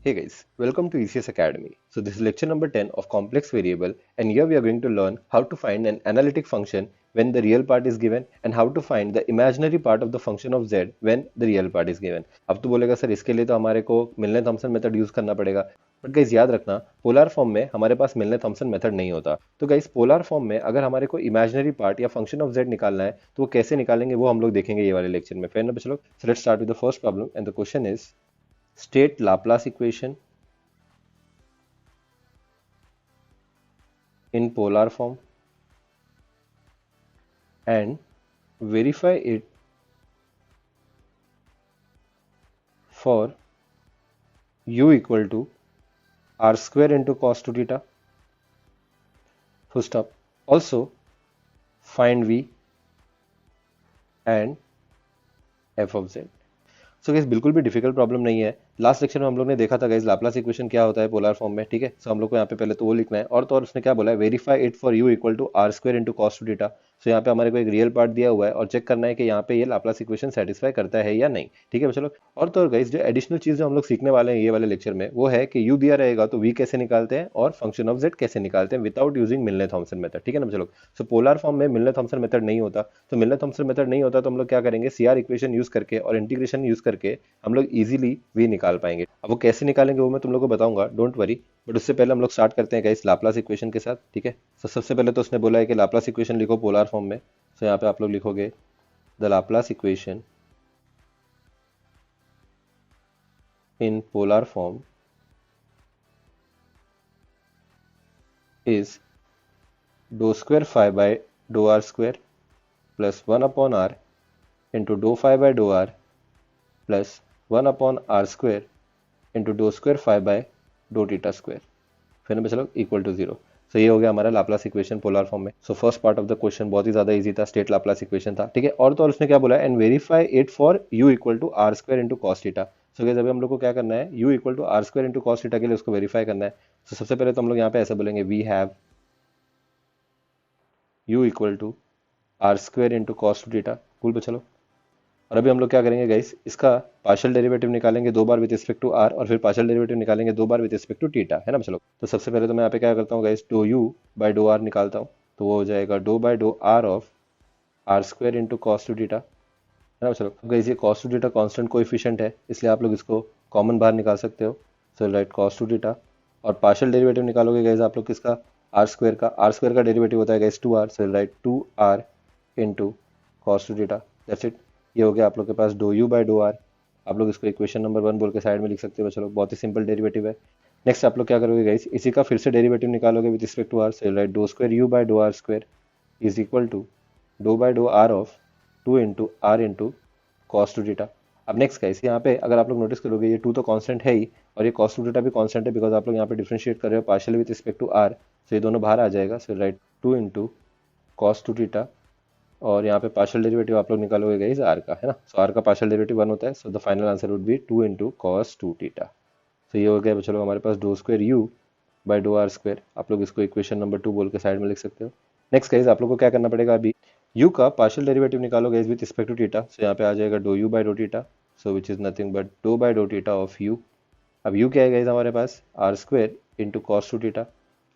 Hey guys, welcome to ECS Academy. So this is lecture number 10 of complex variable, and here we are going to learn how to find an analytic function when the real part is given and how to find the imaginary part of the function of z when the real part is given. अब तो बोलेगा sir इसके लिए तो हमारे को मिलने Thomson method use करना पड़ेगा, बट गाइस याद रखना पोलर फॉर्म में हमारे पास मिलने थॉमसन मेथड नहीं होता। तो गाइस पोलर फॉर्म में अगर हमारे को इमेजिनरी पार्ट या फंक्शन ऑफ z निकालना है तो वो कैसे निकालेंगे वो हम लोग देखेंगे ये वाले लेक्चर में। फिर चलो, so let's start with the first problem and the question is state Laplace equation in polar form and verify it for u equal to r square into cos 2 theta, full stop. Also find v and f of z. So guys बिल्कुल भी difficult problem नहीं है। Last lecture में हम लोग ने देखा था गाइस लाप्लास इक्वेशन क्या होता है पोलर फॉर्म में, ठीक है। सो हम लोग को यहाँ पे पहले तो वो लिखना है, और तो और उसने क्या बोला है, verify it for u equal to r square into cos two theta. So यहाँ पे हमारे को एक रियल पार्ट दिया हुआ है और चेक करना है कि यहाँ पे ये लाप्लास इक्वेशन सेटिस्फाई करता है या नहीं, ठीक है। चलो, और तो और गाइस जो एडिशनल चीज जो हम लोग सीखने वाले हैं ये वाले लेक्चर में वो है कि यू दिया रहेगा तो वी कैसे निकालते हैं और फंक्शन ऑफ जेड कैसे निकालते हैं विदाउट यूजिंग मिलने थॉमसन मेथड, ठीक है ना। चलो, सो पोलर फॉर्म में मिलने थॉमसन मेथड नहीं होता, तो मिलने थॉमसन मेथड नहीं होता तो हम लोग क्या करेंगे, सीआर इक्वेशन यूज करके और इंटीग्रेशन यूज करके हम लोग इजीली वी निकाल पाएंगे। अब वो कैसे निकालेंगे वो मैं तुम लोग को बताऊंगा, डोंट वरी। बट उससे पहले हम लोग स्टार्ट करते हैं गाइस लाप्लास इक्वेशन के साथ, ठीक है। तो सबसे पहले तो उसने बोला है कि लाप्लास इक्वेशन लिखो पोलर फॉर्म में। तो यहाँ पे आप लोग लिखोगे the Laplace equation in polar form is do square phi by do r square plus 1 upon r into do phi by do r plus 1 upon r square into do square phi by dough theta square, फिर ना चलो equal to 0। सो ये हो गया हमारा Laplace equation polar form में। So first part of the question बहुत ही ज्यादा इजी था, स्टेट लाप्लास इक्वेशन था, ठीक है। और तो और उसने क्या बोला है, and verify it for u equal to r square into cos theta. So guys अभी हम लोग को क्या करना है, u equal to r square into cos theta के लिए उसको वेरीफाई करना है। तो सबसे पहले तो हम लोग यहाँ पे ऐसे बोलेंगे we have u equal to r square into cos two theta, cool पे चलो। और अभी हम लोग क्या करेंगे गाइस, इसका पार्शियल डेरिवेटिव निकालेंगे दो बार विद रिस्पेक्ट टू आर और फिर पार्शियल डेरिवेटिव निकालेंगे दो बार विद रिस्पेक्ट टू थीटा, है ना। चलो, तो सबसे पहले तो मैं यहाँ पे क्या करता हूँ guys, do u by do r निकालता हूँ, तो वो हो जाएगा do by do r of r square into cos two theta, है ना। चलो गाइस ये cos two theta constant coefficient है इसलिए आप लोग इसको कॉमन बाहर निकाल सकते हो। So write cos two theta, और पार्शियल डेरिवेटिव निकालोगे गाइस आप लोग किसका, आर स्क्वायर का डेरिवेटिव होता है guys 2r। So write 2r into cos two theta, that's it. ये हो गया आप लोग के पास do u by do r. आप लोग इसको इक्वेशन नंबर 1 बोल के साइड में लिख सकते हो। चलो, बहुत ही सिंपल डेरिवेटिव है। नेक्स्ट आप लोग क्या करोगे गाइस, इसी का फिर से डेरिवेटिव निकालोगे with respect to r. So right dough square u by do r square is equal to do by do r of 2 into r into cos two theta. अब नेक्स्ट गाइस यहाँ पे अगर आप लोग नोटिस करोगे ये 2 तो कांस्टेंट है ही और ये कॉस टू थीटा भी कांस्टेंट है, बिकॉज आप लोग यहाँ पे डिफरेंशिएट कर रहे हो partial with respect to r. So ये दोनों बाहर आ जाएगा। So write 2 into cos two theta, और यहाँ पे पार्शियल डेरिवेटिव आप लोग निकालोगे गाइस आर का, है ना। सो आर का पार्शियल डेरिवेटिव 1 होता है। So the final answer would be 2 into cos two theta. So ये हो गया चलो हमारे पास dough square u by do r square. आप लोग इसको इक्वेशन नंबर 2 बोल के साइड में लिख सकते हो। नेक्स्ट गाइस आप लोग को क्या करना पड़ेगा, अभी u का पार्शियल डेरिवेटिव निकालोगे with respect to theta. So यहाँ पे आ जाएगा do u by dough theta, so which is nothing but dough by dough theta of u। अब u क्या है गाइस हमारे पास, r square into cos two theta.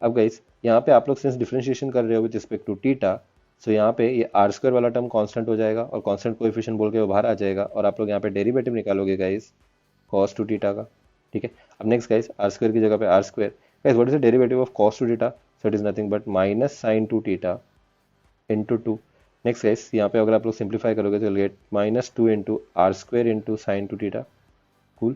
अब गाइस यहाँ पे आप लोग सिंस डिफरेंशिएशन कर रहे हो with respect to theta, so यहाँ पे ये आर स्क्वायर वाला टर्म कांस्टेंट हो जाएगा और कांस्टेंट कोएफिशिएंट बोल के वो बाहर आ जाएगा, और आप लोग यहाँ पे डेरिवेटिव निकालोगे गाइस कॉस टू थीटा का, ठीक है। अब नेक्स्ट गाइस आर स्क्वायर की जगह पे r square, guys what is the derivative of cos two theta, so it is nothing but minus sine two theta into 2। Next guys यहाँ पे अगर आप लोग सिंप्लीफाई करोगे तो get minus 2 into r square into sine two theta, cool.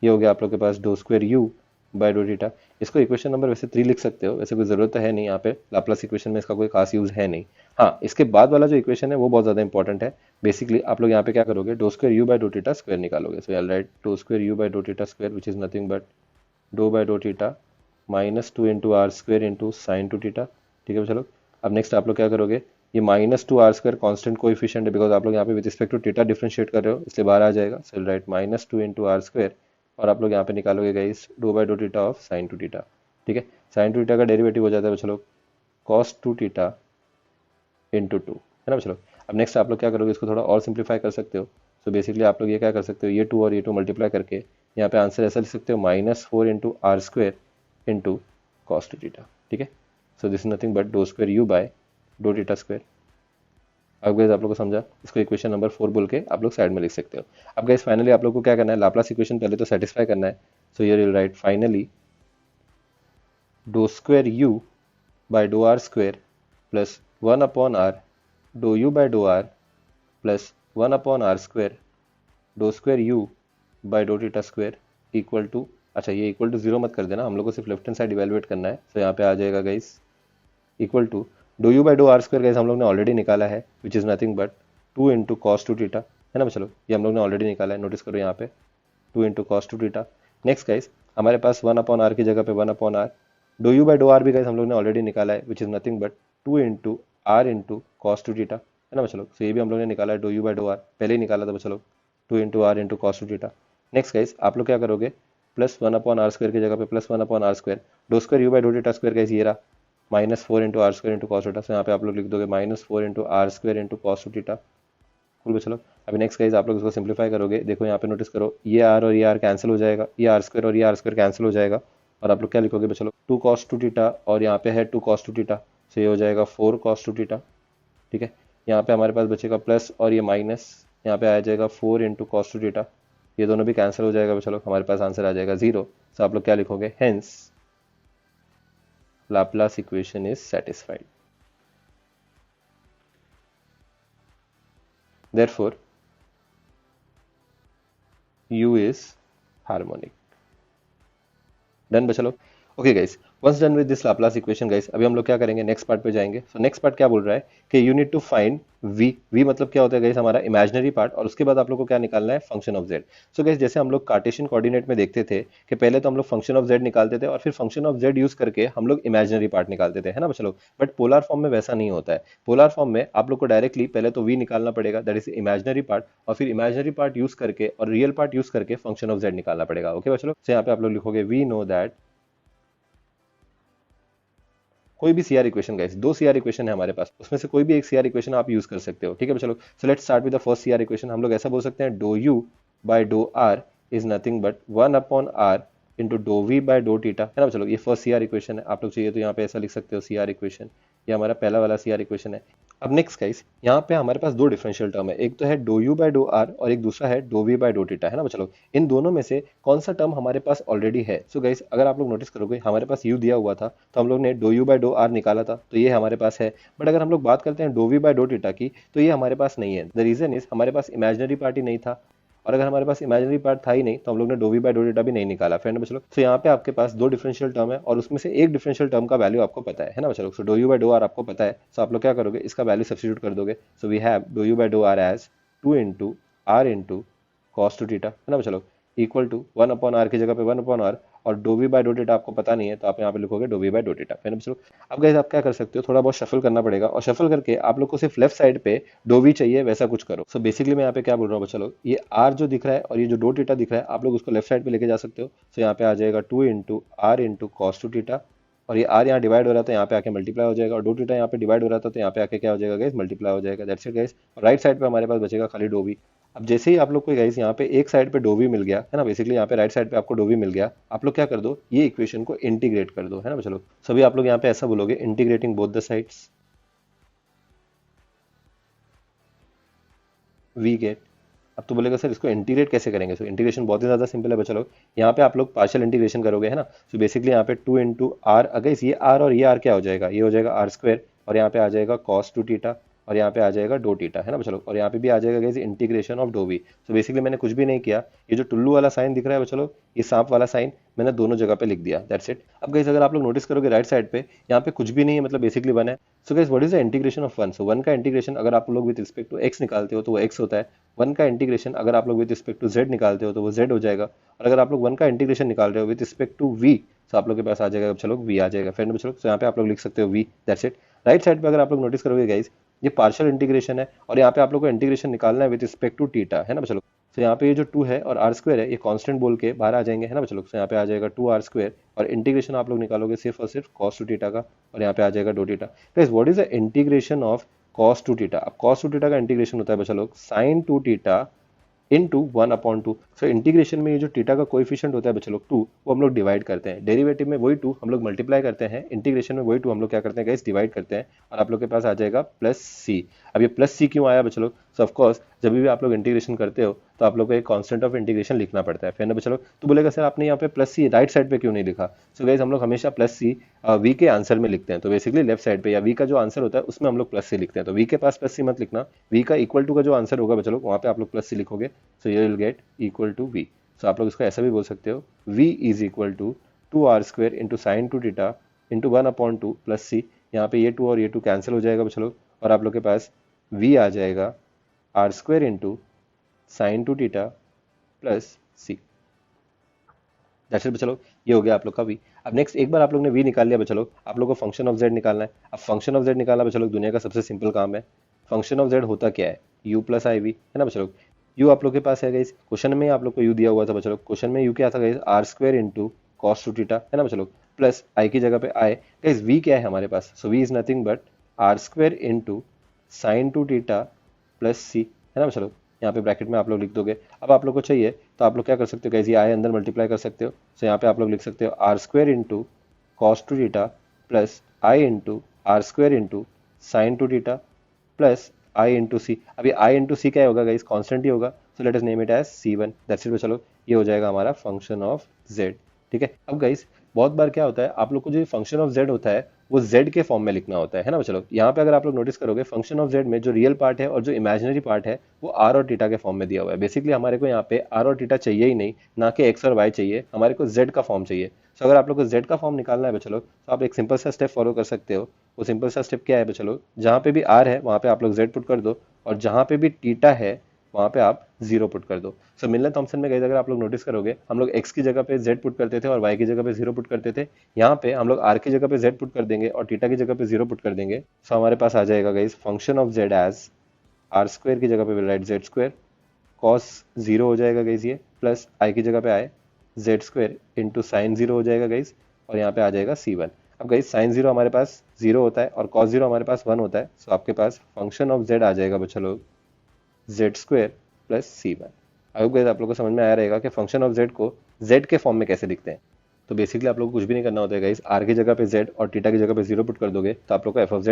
ये हो गया आप लोग के पास dough square u by dough theta. इसको इक्वेशन नंबर वैसे 3 लिख सकते हो, वैसे कोई जरूरत है नहीं, यहाँ पे लाप्लास इक्वेशन में इसका कोई खास यूज है नहीं। हाँ, इसके बाद वाला जो इक्वेशन है वो बहुत ज्यादा इंपॉर्टेंट है। बेसिकली आप लोग यहाँ पे क्या करोगे, d square u by dough theta square निकालोगे। So right dough square u by dough theta square which is nothing but dough by dough theta minus 2 into r square into sine two theta, ठीक है। चलो, अब next आप लोग क्या करोगे, ये minus 2 r square constant coefficient है, बिकॉज आप लोग यहाँ पे with respect to theta differentiate कर रहे हो इसलिए बाहर आ जाएगा। So right minus 2 into r square, और आप लोग यहाँ पे निकालोगे guys d by dough theta of sine two theta, ठीक है। साइन टू थीटा का डेरिवेटिव हो जाता है चलो कॉस टू थीटा इंटू 2, है ना। चलो, अब नेक्स्ट आप लोग क्या करोगे, इसको थोड़ा और सिंप्लीफाई कर सकते हो। सो बेसिकली आप लोग ये क्या कर सकते हो, ये 2 और ये 2 मल्टीप्लाई करके यहाँ पे आंसर ऐसा लिख सकते हो -4 × r² into cos two theta, ठीक है। So this is nothing but dough square u by dough theta square. अब गाइस आप लोग को समझा, इसको इक्वेशन नंबर 4 बोल के आप लोग साइड में लिख सकते हो। अब गाइस फाइनली आप लोग को क्या करना है, लाप्लास इक्वेशन पहले तो सेटिस्फाई करना है। So here you will write finally do square u by do r square plus 1/r do u by do r plus 1/r square do square u by dough theta square equal to, अच्छा ये equal to 0 मत कर देना, हम लोग को सिर्फ left hand side evaluate करना है। तो यहाँ पे आ जाएगा guys equal to do u by do r square, guys हम लोग ने ऑलरेडी निकाला है which is nothing but 2 into cos two theta, है ना। चलो ये हम लोग ने ऑलरेडी निकाला है, नोटिस करो यहाँ पे 2 into cos two theta. Next guys हमारे पास 1/r की जगह पे 1/r, do u by do r भी गाइस हम लोग ने ऑलरेडी निकाला है which is nothing but 2 into r into cos two theta, है ना। चलो तो ये भी हम लोग ने निकाला है, dough u by do r पहले ही निकाला था। चलो 2 into r into cos two theta. Next guys आप लोग क्या करोगे, प्लस 1/r स्क्वायर की जगह पे plus 1/r square do square u by dough theta square, guys ये रहा -4 into r square into cos theta. तो यहाँ पे आप लोग लिख दोगे -4 into r square into cos theta. बिल्कुल चलो अभी नेक्स्ट गाइस आप लोग इसको सिंप्लीफाई करोगे, देखो यहाँ पे नोटिस करो ये आर और ये आर कैंसिल हो जाएगा, ये आर स्क्वायर और ये आर स्क्वायर कैंसिल हो जाएगा, और आप लोग क्या लिखोगे चलो 2 cos 2 थीटा और यहाँ पे है 2 cos 2 थीटा, तो ये हो जाएगा 4 cos 2 थीटा, ठीक है। यहाँ पे हमारे पास बचेगा प्लस और ये माइनस, यहाँ पे आ जाएगा 4 इंटू कॉस टू थीटा, ये दोनों भी कैंसिल हो जाएगा। चलो हमारे पास आंसर आ जाएगा 0। तो आप लोग क्या लिखोगे, hence Laplace equation is satisfied. Therefore, U is harmonic. Done बच्चों। Okay guys, once done with this Laplace equation guys, अभी हम लोग क्या करेंगे, नेक्स्ट पार्ट पे जाएंगे। सो नेक्स्ट पार्ट क्या बोल रहा है कि you need to find v मतलब क्या होता है गाइस, हमारा इमेजिनरी पार्ट, और उसके बाद आप लोग को क्या निकालना है, function of z। So guys जैसे हम लोग कार्टेशियन कोऑर्डिनेट में देखते थे कि पहले तो हम लोग फंक्शन ऑफ z निकालते थे और फिर फंक्शन ऑफ z यूज करके हम लोग इमेजिनरी पार्ट निकालते थे, है ना बच्चों। बट पोलर फॉर्म में वैसा नहीं होता है। पोलर फॉर्म में आप लोग को डायरेक्टली पहले तो v निकालना पड़ेगा, दैट इज इमेजिनरी पार्ट, और फिर इमेजिनरी पार्ट यूज करके और रियल पार्ट यूज करके फंक्शन ऑफ z निकालना पड़ेगा। ओके बच्चों, तो यहाँ पे आप लोग लिखोगे वी नो दैट, कोई भी CR equation guys, 2 CR equation है हमारे पास, उसमें से कोई भी एक सीआर इक्वेशन आप यूज कर सकते हो, ठीक है चलो। So let's start with the first CR equation. हम लोग ऐसा बोल सकते हैं do u by do r is nothing but 1/r into do v by dough theta, है ना चलो। ये फर्स्ट सीआर इक्वेशन है, आप लोग चाहिए तो यहाँ पे ऐसा लिख सकते हो सीआर इक्वेशन, ये हमारा पहला वाला सीआर इक्वेशन है। अब नेक्स्ट गाइस यहाँ पे हमारे पास 2 डिफरेंशियल टर्म है, एक तो है dough u by do r और एक दूसरा है do v by dough theta, है ना चलो। इन दोनों में से कौन सा टर्म हमारे पास ऑलरेडी है। सो गाइस अगर आप लोग नोटिस करोगे हमारे पास u दिया हुआ था, तो हम लोग ने do u by do r निकाला था, तो ये हमारे पास है। बट अगर हम लोग बात करते हैं do v by dough theta की, तो ये हमारे पास नहीं है। द रीजन इज हमारे पास इमेजिनरी पार्ट ही नहीं था, और अगर हमारे पास इमेजिनरी पार्ट था ही नहीं तो हम लोग ने do v by dough theta भी नहीं निकाला, फ्रेंड बच्चों। तो यहाँ पे आपके पास 2 डिफरेंशियल टर्म है और उसमें से एक डिफरेंशियल टर्म का वैल्यू आपको पता है ना बच्चों। So do u by do r आपको पता है, सो आप लोग क्या करोगे, इसका वैल्यू सब्स्टिट्यूट कर दोगे। So we have do u by do r as 2 into r into cos two theta, है ना बच्चों, इक्वल टू 1/r की जगह पे 1/r, और do v by dough theta आपको पता नहीं है तो आप यहाँ पे लिखोगे do v by dough theta, है ना बच्चों। अब गाइस आप क्या कर सकते हो, थोड़ा बहुत शफल करना पड़ेगा, और शफल करके आप लोग को सिर्फ लेफ्ट साइड पे डो वी चाहिए वैसा कुछ करो। सो बेसिकली मैं यहाँ पे क्या बोल रहा हूँ बच्चों, ये आर जो दिख रहा है और ये जो डो थीटा दिख रहा है, आप लोग उसको लेफ्ट साइड पे लेके जा सकते हो। सो यहाँ पे आ जाएगा 2 into r into cos two theta, और ये आर यहाँ डिवाइड हो रहा था, यहाँ पे आके मल्टीप्लाई हो जाएगा, और डो थीटा यहाँ पे डिवाइड हो रहा था तो यहाँ पे आके क्या हो जाएगा गाइस, मल्टीप्लाई हो जाएगा। That's it guys. और राइट साइड पे हमारे पास बचेगा खाली डो वी। अब जैसे ही आप लोग को गाइस यहाँ पे एक साइड पे डो वी मिल गया, है ना, बेसिकली यहाँ पे राइट साइड पे आपको डो वी मिल गया, आप लोग क्या कर दो, ये इक्वेशन को इंटीग्रेट कर दो, है ना चलो। सभी आप लोग यहाँ पे ऐसा बोलोगे, integrating both the sides we get. अब तो बोलेगा सर इसको इंटीग्रेट कैसे करेंगे। सो इंटीग्रेशन बहुत ही ज़्यादा सिंपल है बच्चा लोग, यहाँ पे आप लोग पार्शियल इंटीग्रेशन करोगे, है ना। सो बेसिकली यहाँ पे 2 इंटू आर, अगर ये आर और ये आर क्या हो जाएगा, ये हो जाएगा आर स्क्वायर, और यहाँ पे आ जाएगा कॉस टू थीटा, और यहाँ पे आ जाएगा डो थीटा, है ना बच्चा लोग, और यहाँ पे भी आ जाएगा guys integration of do v. So basically मैंने कुछ भी नहीं किया, ये जो टुल्लू वाला साइन दिख रहा है बच्चा लोग, ये सांप वाला साइन मैंने दोनों जगह पे लिख दिया, दैट्स इट। अब गाइस अगर आप लोग नोटिस करोगे राइट साइड पे यहाँ पे कुछ भी नहीं है, मतलब बेसिकली 1 है। So guys what is the integration of 1। सो 1 का इंटीग्रेशन अगर आप लोग विद रिस्पेक्ट टू x निकालते हो तो वो x होता है। 1 का इंटीग्रेशन अगर आप लोग विद रिस्पेक्ट टू z निकालते हो तो वो z हो जाएगा, और अगर आप लोग 1 का इंटीग्रेशन निकाल रहे हो विद रिस्पेक्ट टू v, तो आप लोग के पास आ जाएगा चलो v आ जाएगा, फ्रेंड बच्चों। तो यहाँ पे आप लोग लिख सकते हो v, that's it. Right side पे अगर आप लोग नोटिस करोगे गाइस, ये पार्शियल इंटीग्रेशन है, और यहाँ पे आप लोग को इंटीग्रेशन निकालना है विद रिस्पेक्ट टू थीटा, है ना बच्चों। तो यहाँ पे ये जो 2 है और r स्क्वायर है, ये कांस्टेंट बोल के बाहर आ जाएंगे, है ना बच्चों। तो यहाँ पे आ जाएगा 2r स्क्वायर, और इंटीग्रेशन आप लोग निकालोगे सिर्फ और सिर्फ cos टू थीटा का, और यहाँ पे आ जाएगा do theta. Guys what is the integration of cos two theta. अब cos टू थीटा का इंटीग्रेशन होता है बच्चा लोग sin two theta into 1/2। So integration में ये जो थीटा का कोएफिशिएंट होता है बच्चे लोग 2, वो हम लोग डिवाइड करते हैं। डेरिवेटिव में वही 2 हम लोग मल्टीप्लाई करते हैं, इंटीग्रेशन में वही 2 हम लोग क्या करते हैं गाइस, डिवाइड करते हैं, और आप लोग के पास आ जाएगा प्लस सी। अब ये प्लस सी क्यों आया बच्चे लोग? सो ऑफकोर्स जब भी आप लोग इंटीग्रेशन करते हो तो आप लोग को एक कांस्टेंट ऑफ इंटीग्रेशन लिखना पड़ता है, फिर ना बच्चे लोग। तो बोलेगा सर आपने यहाँ पे प्लस सी राइट साइड पे क्यों नहीं लिखा? सो गाइस हम लोग हमेशा प्लस सी वी के आंसर में लिखते हैं, तो बेसिकली लेफ्ट साइड पे या वी का जो आंसर होता है उसमें हम लोग प्लस सी लिखते हैं। तो वी के पास प्लस सी मत लिखना, वी का इक्वल टू का जो आंसर होगा बच्चे लोग वहाँ पे आप लोग प्लस सी लिखोगे। So you will get equal to v. सो आप लोग इसको ऐसा भी बोल सकते हो, v is equal to 2r² into sine two theta into 1/2 plus c. यहाँ पे ये 2 और ये 2 कैंसिल हो जाएगा बच्चे लोग, और आप लोग के पास v आ जाएगा r² into sine two theta plus c. That's it बच्चे लोग, ये हो गया आप लोग का v। अब नेक्स्ट, एक बार आप लोग ने v निकाल लिया बच्चे लोग, आप लोग को फंक्शन ऑफ z निकालना है। अब फंक्शन ऑफ z निकालना बच्चे लोग दुनिया का सबसे सिंपल काम है। फंक्शन ऑफ z होता क्या है? u प्लस आई वी, है ना बच्चे लोग। u आप लोग के पास है गाइस, क्वेश्चन में आप लोग को u दिया हुआ था बच्चे लोग। क्वेश्चन में u क्या था guys? r² into cos two theta, है ना बच्चे लोग, प्लस i की जगह पे i। गाइस v क्या है हमारे पास? So v is nothing but r² into sine two theta plus c, है ना बच्चे लोग। यहाँ पे ब्रैकेट में आप लोग लिख दोगे। अब आप लोग को चाहिए तो आप लोग क्या कर सकते हो गाइस, ये आई अंदर मल्टीप्लाई कर सकते हो। सो यहाँ पे आप लोग लिख सकते हो r² into cos two theta plus i into r² into sine two theta plus i into c. अभी आई इंटू सी क्या होगा गाइस? कांस्टेंट ही होगा। So let us name it as c1। That's it. चलो ये हो जाएगा हमारा फंक्शन ऑफ z। ठीक है। अब गाइस बहुत बार क्या होता है, आप लोग को जो फंक्शन ऑफ z होता है वो z के फॉर्म में लिखना होता है ना चलो। यहाँ पे अगर आप लोग नोटिस करोगे, फंक्शन ऑफ z में जो रियल पार्ट है और जो इमेजिनरी पार्ट है वो r और थीटा के फॉर्म में दिया हुआ है। बेसिकली हमारे को यहाँ पे r और थीटा चाहिए ही नहीं, ना कि x और y चाहिए, हमारे को z का फॉर्म चाहिए। तो अगर आप लोग को z का फॉर्म निकालना है बच्चों लोग, तो आप एक सिंपल सा स्टेप फॉलो कर सकते हो। वो सिंपल सा स्टेप क्या है बच्चों लोग? जहाँ पे भी r है वहाँ पे आप लोग z पुट कर दो, और जहाँ पे भी थीटा है वहाँ पे आप 0 पुट कर दो। सो मिलर थॉमसन में गए अगर आप लोग नोटिस करोगे, हम लोग x की जगह पे z पुट करते थे और y की जगह पे 0 पुट करते थे। यहाँ पे हम लोग r की जगह पे z पुट कर देंगे और थीटा की जगह पे 0 पुट कर देंगे। सो हमारे पास आ जाएगा guys function of z as r² की जगह पे विल राइट z², cos 0 हो जाएगा गाइस ये, प्लस i की जगह पे आए z² इंटू साइन 0 हो जाएगा गाइस, और यहाँ पे आ जाएगा c1। अब गाइस साइन 0 हमारे पास 0 होता है और cos 0 हमारे पास 1 होता है। सो आपके पास फंक्शन ऑफ z आ जाएगा बच्चा लोग z² plus c1। I hope guys आप लोग को समझ में आया रहेगा कि फंक्शन ऑफ z को z के फॉर्म में कैसे लिखते हैं। तो बेसिकली आप लोग को कुछ भी नहीं करना होता है गाइस, r की जगह पे z और थीटा की जगह पे 0 पुट कर दोगे तो आप लोग को f ऑफ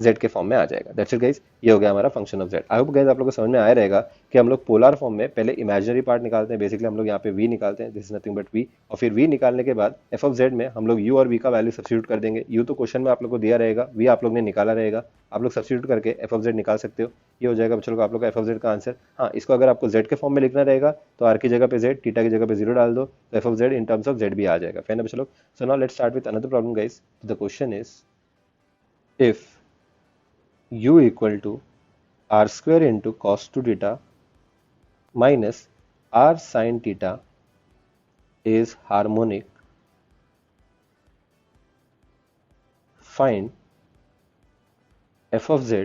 z के फॉर्म में आ जाएगा। दैट्स इट गाइस, ये हो गया हमारा function of z। I hope guys आप लोग को समझ में आया रहेगा कि हम लोग पोलर फॉर्म में पहले इमेजिनरी पार्ट निकालते हैं। बेसिकली हम लोग यहाँ पे v निकालते हैं, this is nothing but v, और फिर v निकालने के बाद f ऑफ z में हम लोग u और v का वैल्यू सब्स्टिट्यूट कर देंगे। u तो क्वेश्चन में आप लोग को दिया रहेगा, v आप लोग ने निकाला रहेगा, आप लोग सब्स्टिट्यूट करके f ऑफ z निकाल सकते हो। ये हो जाएगा बच्चों लोग आप लोग का f ऑफ z का आंसर। हाँ, इसको अगर आपको z के फॉर्म में लिखना रहेगा तो r की जगह पे z, थीटा की जगह पे 0 डाल दो, तो f of z in terms of z भी आ जाएगा। फाइन बच्चों लोग। So now let's start with another problem guys. The question is if u equal to r² into cos 2 theta minus r sin theta is harmonic, find f of z।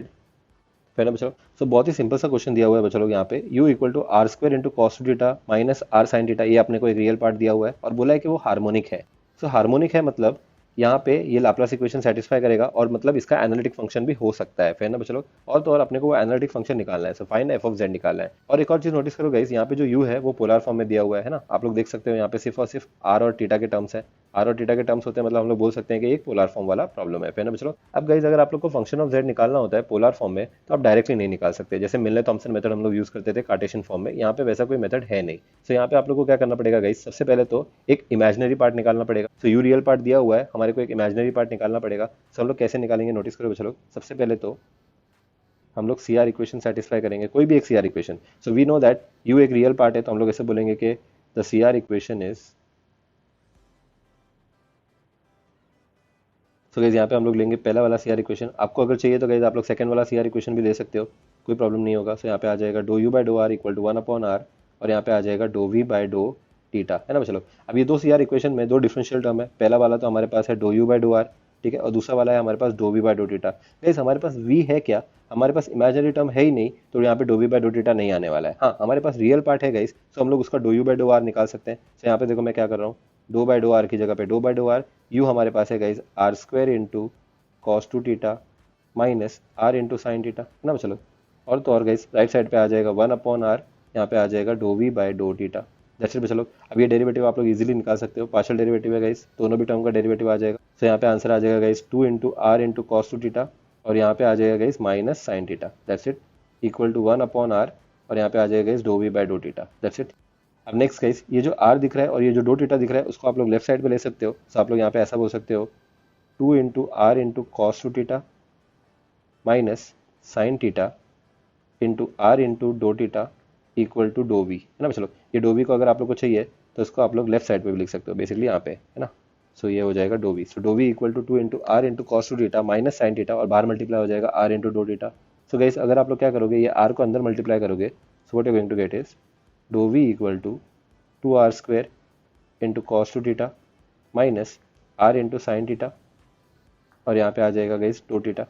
फिर ना बच्चों, सो बहुत ही simple सा question दिया हुआ है बच्चों लोग यहाँ पे, u equal to r² into cos two theta minus r sin theta, ये अपने को एक रियल पार्ट दिया हुआ है और बोला है कि वो हार्मोनिक है। सो हार्मोनिक है मतलब यहाँ पे ये लाप्लास इक्वेशन सेटिस्फाई करेगा, और मतलब इसका एनालिटिक फंक्शन भी हो सकता है। फिर ना बच्चों लोग, और तो और अपने को वो एनालिटिक फंक्शन निकालना है। So find F of z निकालना है। और एक और चीज नोटिस करो गाइस, यहाँ पे जो u है वो पोलर फॉर्म में दिया हुआ है ना, आप लोग देख सकते हो यहाँ पे सिर्फ और सिर्फ r और थीटा के टर्म्स है। r और थीटा के टर्म्स होते हैं, मतलब हम लोग बोल सकते हैं कि एक पोलर फॉर्म वाला प्रॉब्लम है। फिर ना बच्चों, अब गाइस अगर आप लोग को फंक्शन ऑफ z निकालना होता है पोलर फॉर्म में तो आप डायरेक्टली नहीं निकाल सकते। जैसे मिलर थॉमसन मेथड हम लोग यूज करते थे कार्टेशियन फॉर्म में, यहाँ पे वैसा कोई मेथड है नहीं। सो यहाँ पे आप लोग को क्या करना पड़ेगा गाइस, सबसे पहले तो एक इमेजिनरी पार्ट निकालना पड़ेगा। सो यू रियल पार्ट दिया हुआ है, हमारे को एक इमेजिनरी पार्ट निकालना पड़ेगा। सो हम लोग कैसे निकालेंगे नोटिस करो बच्चों लोग। सबसे पहले तो हम लोग सी आर इक्वेशन सेटिस्फाई करेंगे, कोई भी एक C R equation. So we know that u एक रियल पार्ट है, तो हम लोग ऐसे बोलेंगे कि the C R equation is. सो गाइस यहाँ पे हम लोग लेंगे पहला वाला सी आर इक्वेशन। आपको अगर चाहिए तो गाइस आप लोग सेकंड वाला सी आर इक्वेशन भी ले सकते हो, कोई प्रॉब्लम नहीं होगा। सो यहाँ पे आ जाएगा do u by dough r equal to 1/r, और यहाँ पे आ जाएगा do v by dough theta, है ना चलो। अब ये दो सी आर इक्वेशन में दो डिफरेंशियल टर्म है। पहला वाला तो हमारे पास है dough u by dough r, ठीक है, और दूसरा वाला है हमारे पास d v by dough theta. Guys हमारे पास वी है क्या? हमारे पास इमेजिनरी टर्म है ही नहीं, तो यहाँ पे do v by dough theta नहीं आने वाला है। हाँ, हमारे पास रियल पार्ट है गाइस, तो हम लोग उसका do u by dough r निकाल सकते हैं। तो यहाँ पे देखो मैं क्या कर रहा हूँ, डो बाई डो आर की जगह पे do by dough r, u हमारे पास है guys r² into cos two theta minus r into sine theta, है ना चलो। और तो और गाइस राइट साइड पे आ जाएगा 1/r यहाँ पे आ जाएगा do v by do theta. That's it बच्चा लोग। अब ये डेरिवेटिव आप लोग इजीली निकाल सकते हो, पार्शियल डेरिवेटिव है गाइस, दोनों भी टर्म का डेरिवेटिव आ जाएगा। तो यहाँ पे आंसर आ जाएगा guys 2 into r into cos two theta, और यहाँ पे आ जाएगा guys minus sine theta. That's it, equal to 1 upon r, और यहाँ पे आ जाएगा guys do v by do theta. That's it. अब नेक्स्ट गाइस, ये जो आर दिख रहा है और ये जो डो टीटा दिख रहा है उसको आप लोग लेफ्ट साइड पे ले सकते हो। तो आप लोग यहाँ पे ऐसा बोल सकते हो 2 into r into cos two theta minus sine theta into r into do theta equal to do v, है ना। चलो ये डो वी को अगर आप लोग को चाहिए तो इसको आप लोग लेफ्ट साइड पे भी लिख सकते हो, बेसिकली यहाँ पे, है ना। सो ये हो जाएगा do v. So do v equal to 2 into r into cos two theta minus sine theta, और बाहर मल्टीप्लाई हो जाएगा r into do theta. So guys अगर आप लोग क्या करोगे, ये आर को अंदर मल्टीप्लाई करोगे, so what you going to get is do v equal to 2r square into cos two theta minus r into sine theta, और यहाँ पे आ जाएगा गाइस डो टीटा।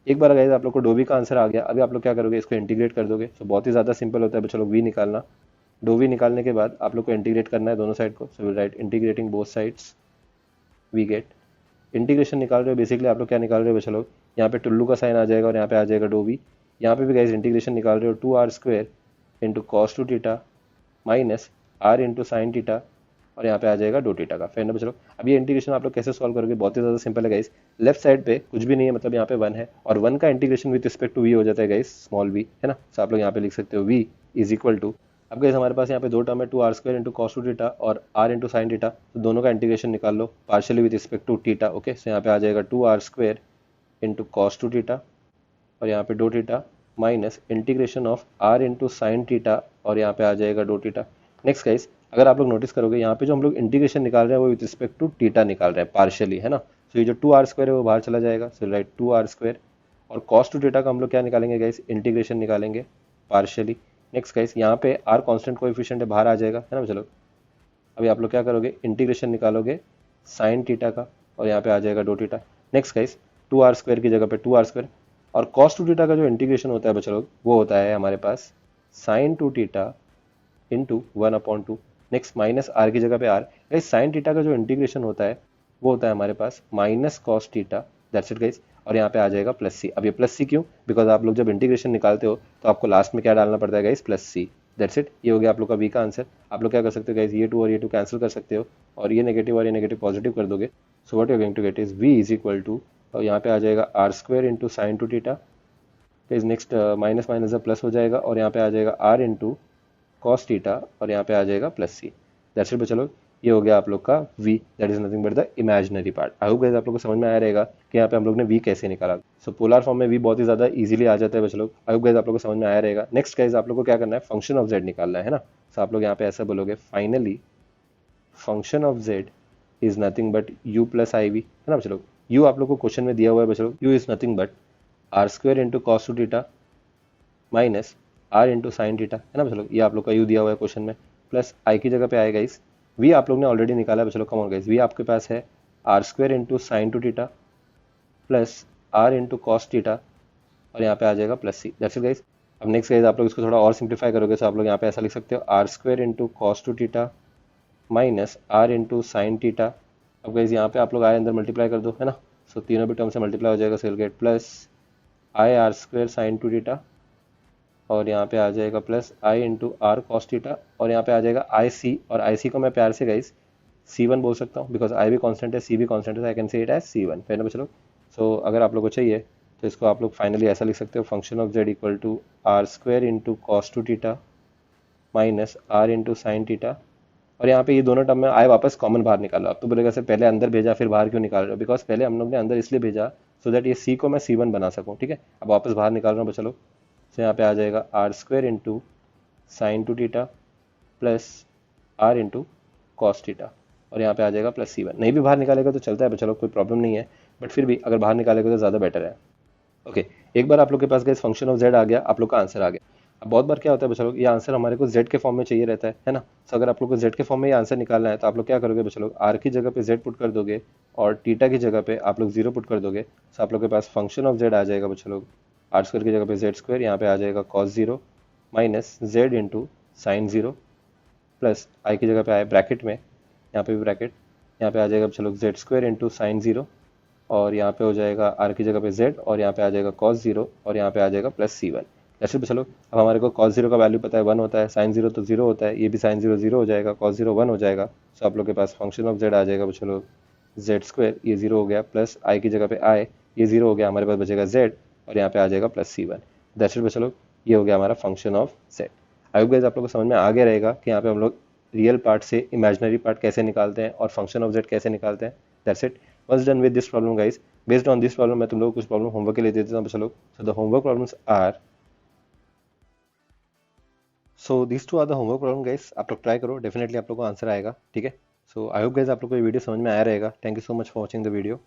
एक बार गाइस आप लोग को डो वी का आंसर आ गया, अभी आप लोग क्या करोगे, इसको इंटीग्रेट कर दोगे। सो बहुत ही ज़्यादा सिंपल होता है बच्चों लोग वी निकालना। डो वी निकालने के बाद आप लोग को इंटीग्रेट करना है दोनों साइड को। So right integrating both sides, we get, integration निकाल रहे हो बेसिकली आप लोग क्या निकाल रहे हो बच्चों लोग, यहाँ पे टुल्लू का साइन आ जाएगा और यहाँ पे आ जाएगा डो वी। यहाँ पे भी गाइस इंटीग्रेशन निकाल रहे हो 2r square into cos two theta minus r into sine theta, और यहाँ पे आ जाएगा डो टीटा का। फिर ना बच्चों, अब ये इंटीग्रेशन आप लोग कैसे सॉल्व करोगे, बहुत ही ज़्यादा सिंपल है गाइस। लेफ्ट साइड पे कुछ भी नहीं है, मतलब यहाँ पे 1 है, और 1 का integration with respect to v हो जाता है गाइस, स्मॉल वी, है ना। तो आप लोग यहाँ पे लिख सकते हो वी इज इक्वल टू, अब गाइस हमारे पास यहाँ पे दो टर्म है 2r square into cos two theta और r इंटू साइन टीटा, तो दोनों का इंटीग्रेशन निकाल लो partially with respect to theta. Okay, so यहाँ पे आ जाएगा 2r square into cos two theta, और यहाँ पे d theta minus integration of r into sine theta, और यहाँ पे आ जाएगा डो टीटा। नेक्स्ट गाइस, अगर आप लोग नोटिस करोगे यहाँ पे जो हम लोग इंटीग्रेशन निकाल रहे हैं वो विद रिस्पेक्ट टू टीटा निकाल रहे हैं पार्शियली, है ना। सो ये जो 2r स्क्वायर है वो बाहर चला जाएगा, सो राइट 2r स्क्वायर, और कॉस टू टीटा का हम लोग क्या निकालेंगे गाइस, इंटीग्रेशन निकालेंगे पार्शियली। नेक्स्ट गाइस, यहाँ पे r कांस्टेंट कोएफिशिएंट है, बाहर आ जाएगा, है ना। चलो अभी आप लोग क्या करोगे, इंटीग्रेशन निकालोगे साइन टीटा का, और यहाँ पे आ जाएगा do theta. Next guys, 2r square की जगह पे 2r स्क्वायर, और कॉस टू टीटा का जो इंटीग्रेशन होता है बच्चों लोग वो होता है हमारे पास sine two theta into 1/2। Next minus r की जगह पे आर, गाइस साइन टीटा का जो इंटीग्रेशन होता है वो होता है हमारे पास minus cos theta. That's it guys, और यहाँ पे आ जाएगा प्लस सी। अब ये प्लस सी क्यों, बिकॉज आप लोग जब इंटीग्रेशन निकालते हो तो आपको लास्ट में क्या डालना पड़ता है guys, plus c. That's it, ये हो गया आप लोग का वी का आंसर। आप लोग क्या कर सकते हो गाइस, ये 2 और ये 2 कैंसिल कर सकते हो, और ये नेगेटिव और ये नेगेटिव पॉजिटिव कर दोगे। So what you are going to get is v is equal to, और यहाँ पे आ जाएगा r square into sine two theta, next minus minus plus हो जाएगा, और यहाँ पे आ जाएगा आर इंटू कॉस टीटा, और यहाँ पे आ जाएगा प्लस सी। दैट्स इट बच्चा लोग, ये हो गया आप लोग का v, that is nothing but the imaginary part. I hope guys आप लोग को समझ में आया रहेगा कि यहाँ पे हम लोग ने v कैसे निकाला। सो पोलर फॉर्म में v बहुत ही ज्यादा इजीली आ जाता है बच्चा लोग। आई होप गाइस आप लोग को समझ में आया रहेगा। नेक्स्ट गाइस आप लोग को क्या करना है, फंक्शन ऑफ z निकालना है ना। सो आप लोग यहाँ पे ऐसा बोलोगे, finally function of z is nothing but u plus i v, है ना बच्चा लोग। u आप लोग को क्वेश्चन में दिया हुआ है बच्चा लोग, u is nothing but r square into cos two theta minus r into sine theta, है ना बच्चा लोग। ये आप लोग का u दिया हुआ है क्वेश्चन में, प्लस आई की जगह पे आएगा इस v आप लोग ने ऑलरेडी निकाला है बच्चा लोग। कम ऑन गाइस, v आपके पास है r square into sine two theta plus r into cos theta, और यहाँ पे आ जाएगा plus c. That's it guys. अब नेक्स्ट गाइस आप लोग इसको थोड़ा और सिंप्लीफाई करोगे, तो आप लोग यहाँ पे ऐसा लिख सकते हो r square into cos two theta minus r into sine theta. अब गाइस यहाँ पे आप लोग आए अंदर मल्टीप्लाई कर दो, है ना। सो तीनों भी टर्म से मल्टीप्लाई हो जाएगा, so will get plus i r square sine two theta, और यहाँ पे आ जाएगा plus i into r cos theta, और यहाँ पे आ जाएगा आई सी, और आई सी को मैं प्यार से गाइस C1 बोल सकता हूँ, बिकॉज आई भी कांस्टेंट है, सी भी कांस्टेंट है, I can say it as C1। फिर ना चलो, सो अगर आप लोग को चाहिए तो इसको आप लोग फाइनली ऐसा लिख सकते हो, function of z equal to r square into cos two theta minus r into sine theta, और यहाँ पे ये दोनों टर्म में आए वापस कॉमन बाहर निकालो। अब तो बोलेगा सर पहले अंदर भेजा फिर बाहर क्यों निकाल रहे हो, बिकॉज पहले हम लोग ने अंदर इसलिए भेजा सो दैट ये सी को मैं C1 बना सकूँ, ठीक है। अब वापस बाहर निकाल रहा हूँ चलो, तो यहाँ पे आ जाएगा r square into sine two theta plus r into cos theta, और यहाँ पे आ जाएगा प्लस C1। नहीं भी बाहर निकालेगा तो चलता है, चलो कोई प्रॉब्लम नहीं है, बट फिर भी अगर बाहर निकालेगा तो ज़्यादा बेटर है। ओके, एक बार आप लोग के पास गए फंक्शन ऑफ z आ गया, आप लोग का आंसर आ गया। अब बहुत बार क्या होता है बच्चा लोग, ये आंसर हमारे को z के फॉर्म में चाहिए रहता है ना। तो अगर आप लोग को z के फॉर्म में ये आंसर निकालना है तो आप लोग क्या करोगे बच्चा लोग, r की जगह पे z पुट कर दोगे और थीटा की जगह पे आप लोग 0 पुट कर दोगे। तो आप लोग के पास फंक्शन ऑफ z आ जाएगा बच्चा लोग, आर स्क्वायर की जगह पे z स्क्वायर, यहाँ पे आ जाएगा cos 0 minus z into sine 0 plus i की जगह पे आए ब्रैकेट में, यहाँ पे भी ब्रैकेट, यहाँ पे आ जाएगा बच्चा लोग z स्क्वायर इंटू साइन 0, और यहाँ पे हो जाएगा r की जगह पे z, और यहाँ पे आ जाएगा cos 0, और यहाँ पे आ जाएगा प्लस C1। ऐसे भी चलो, अब हमारे को cos जीरो का वैल्यू पता है 1 होता है, sin जीरो तो 0 होता है, ये भी sin जीरो 0 हो जाएगा, cos जीरो 1 हो जाएगा। सो आप लोग के पास फंक्शन ऑफ z आ जाएगा वो, चलो जेड स्क्वायर, ये 0 हो गया, प्लस आई की जगह पे आई, ये 0 हो गया, हमारे पास बचेगा z, और यहाँ पे आ जाएगा प्लस C1। That's it. चलो ये हो गया हमारा function of z। I hope guys आप लोग को समझ में आ गया रहेगा कि यहाँ पे हम लोग रियल पार्ट से इमेजिनरी पार्ट कैसे निकालते हैं और फंक्शन ऑफ z कैसे निकालते हैं। That's it. Once done with this problem guys, based on this problem मैं तुम लोग को कुछ प्रॉब्लम होमवर्क के लिए दे देता हूँ। चलो, so the homework problems are, so this two are the homework problem guys. आप लोग ट्राई करो, डेफिनेटली आप लोग को आंसर आएगा। ठीक है, सो आई होप गाइस आप लोग को ये वीडियो समझ में आया रहेगा। Thank you so much for watching the video.